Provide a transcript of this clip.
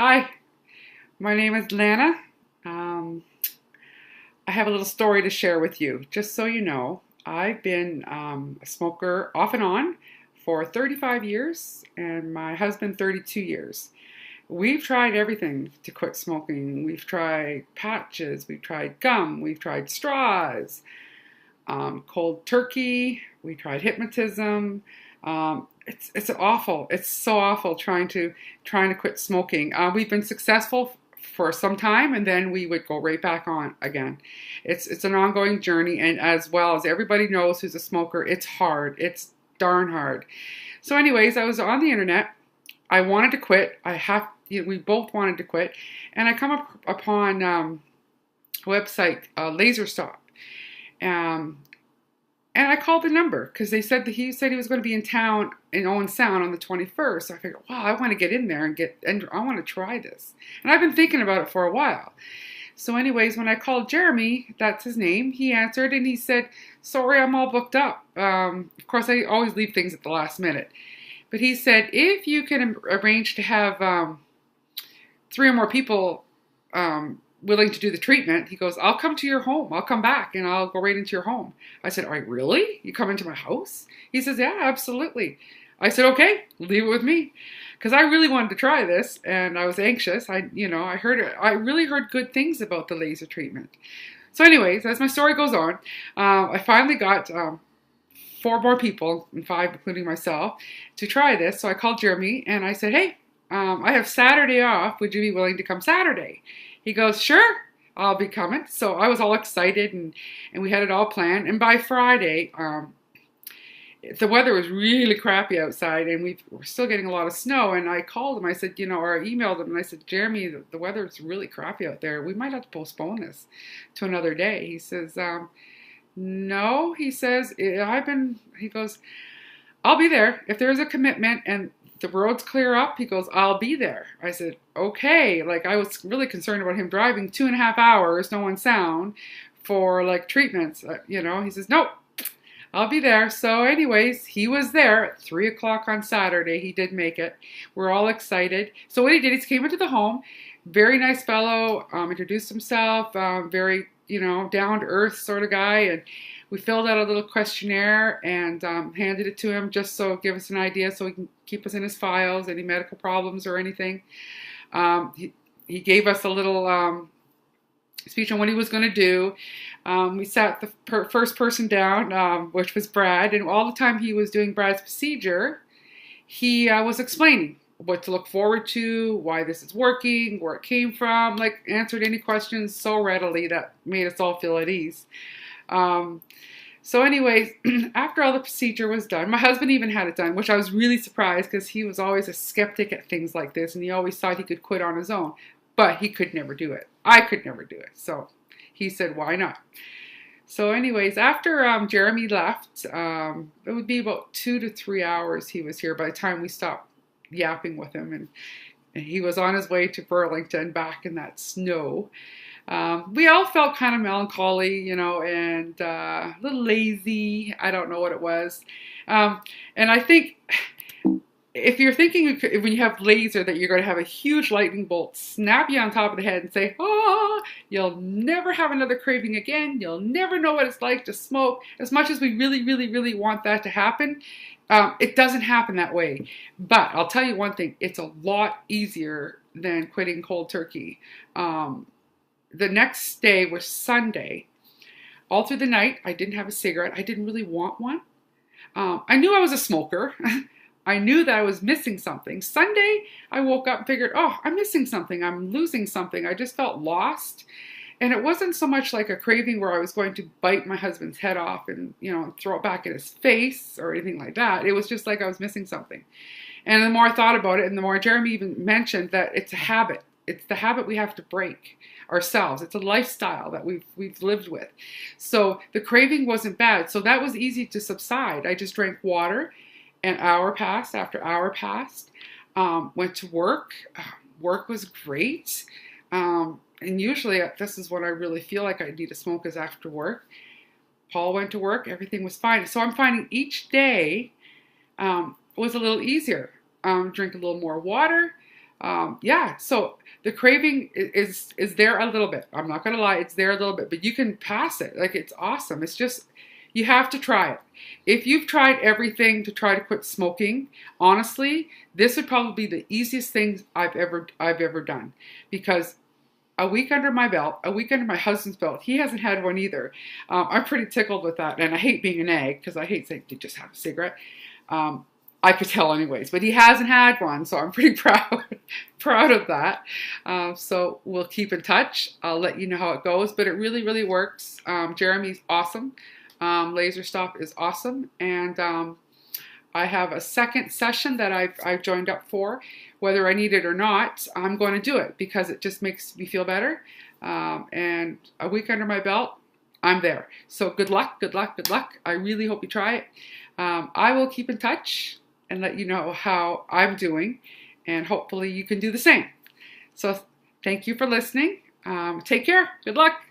Hi, my name is Lana. Um, I have a little story to share with you. Just so you know, I've been a smoker off and on for 35 years, and my husband 32 years. We've tried everything to quit smoking. We've tried patches, we've tried gum, we've tried straws, cold turkey, we tried hypnotism. It's awful. It's so awful trying to quit smoking. We've been successful for some time, and then we would go right back on again. It's an ongoing journey, and as well as everybody knows who's a smoker, it's hard. It's darn hard. So, anyways, I was on the internet. I wanted to quit. We both wanted to quit, and I come upon a website, LaserSTOP. Um, and I called the number because he said he was going to be in town in Owen Sound on the 21st. So I figured, wow, I want to get in there and I want to try this. And I've been thinking about it for a while. So anyways, when I called Jeremy, that's his name, he answered and he said, sorry, I'm all booked up. Of course, I always leave things at the last minute. But he said, if you can arrange to have 3 or more people willing to do the treatment, he goes, I'll come to your home. I'll come back and I'll go right into your home. I said, all right, really? You come into my house? He says, yeah, absolutely. I said, okay, leave it with me. Because I really wanted to try this and I was anxious. I really heard good things about the laser treatment. So anyways, as my story goes on, I finally got 4 more people, and 5 including myself, to try this. So I called Jeremy and I said, hey, I have Saturday off. Would you be willing to come Saturday? He goes, sure, I'll be coming. So I was all excited and we had it all planned. And by Friday, the weather was really crappy outside and we were still getting a lot of snow. And I called him, I said, or I emailed him and I said, Jeremy, the weather is really crappy out there. We might have to postpone this to another day. He says, no, he says, he goes, I'll be there. If there's a commitment and the roads clear up, he goes, I'll be there. I said, okay. Like, I was really concerned about him driving 2.5 hours, no Owen Sound, for like treatments. He says, nope, I'll be there. So anyways, he was there at 3 o'clock on Saturday. He did make it. We're all excited. So what he did, he came into the home, very nice fellow, introduced himself, very, down to earth sort of guy. And we filled out a little questionnaire and handed it to him just so give us an idea so he can keep us in his files, any medical problems or anything. He gave us a little speech on what he was going to do. We sat the first person down, which was Brad, and all the time he was doing Brad's procedure, he was explaining what to look forward to, why this is working, where it came from, like answered any questions so readily that made us all feel at ease. So anyways, after all the procedure was done, my husband even had it done, which I was really surprised because he was always a skeptic at things like this and he always thought he could quit on his own, but he could never do it. I could never do it. So he said, why not? So anyways, after Jeremy left, it would be about 2 to 3 hours he was here by the time we stopped yapping with him, and he was on his way to Burlington back in that snow. We all felt kind of melancholy, and a little lazy. I don't know what it was. And I think if you're thinking when you have laser that you're going to have a huge lightning bolt snap you on top of the head and say, oh, you'll never have another craving again. You'll never know what it's like to smoke. As much as we really, really, really want that to happen, it doesn't happen that way. But I'll tell you one thing, it's a lot easier than quitting cold turkey. The next day was Sunday. All through the night, I didn't have a cigarette. I didn't really want one. I knew I was a smoker. I knew that I was missing something. Sunday, I woke up and figured, oh, I'm missing something. I'm losing something. I just felt lost. And it wasn't so much like a craving where I was going to bite my husband's head off and, throw it back in his face or anything like that. It was just like I was missing something. And the more I thought about it, and the more Jeremy even mentioned that it's a habit. It's the habit we have to break ourselves. It's a lifestyle that we've lived with. So the craving wasn't bad. So that was easy to subside. I just drank water. An hour passed after hour passed. Went to work. Work was great. And usually this is when I really feel like I need to smoke is after work. Paul went to work. Everything was fine. So I'm finding each day was a little easier. Drink a little more water. yeah, so the craving is there a little bit. I'm not gonna lie, it's there a little bit, but you can pass it. Like, it's awesome. It's just, you have to try it. If you've tried everything to try to quit smoking, honestly, this would probably be the easiest thing I've ever done, because a week under my belt, a week under my husband's belt. He hasn't had one either. I'm pretty tickled with that, and I hate being an egg because I hate saying to just have a cigarette. I could tell anyways, but he hasn't had one, so I'm pretty proud of that. So we'll keep in touch. I'll let you know how it goes, but it really, really works. Jeremy's awesome. LaserSTOP is awesome, and I have a second session that I've joined up for. Whether I need it or not, I'm going to do it because it just makes me feel better. And a week under my belt, I'm there. So good luck, good luck, good luck. I really hope you try it. I will keep in touch and let you know how I'm doing, and hopefully you can do the same. So thank you for listening. Take care. Good luck.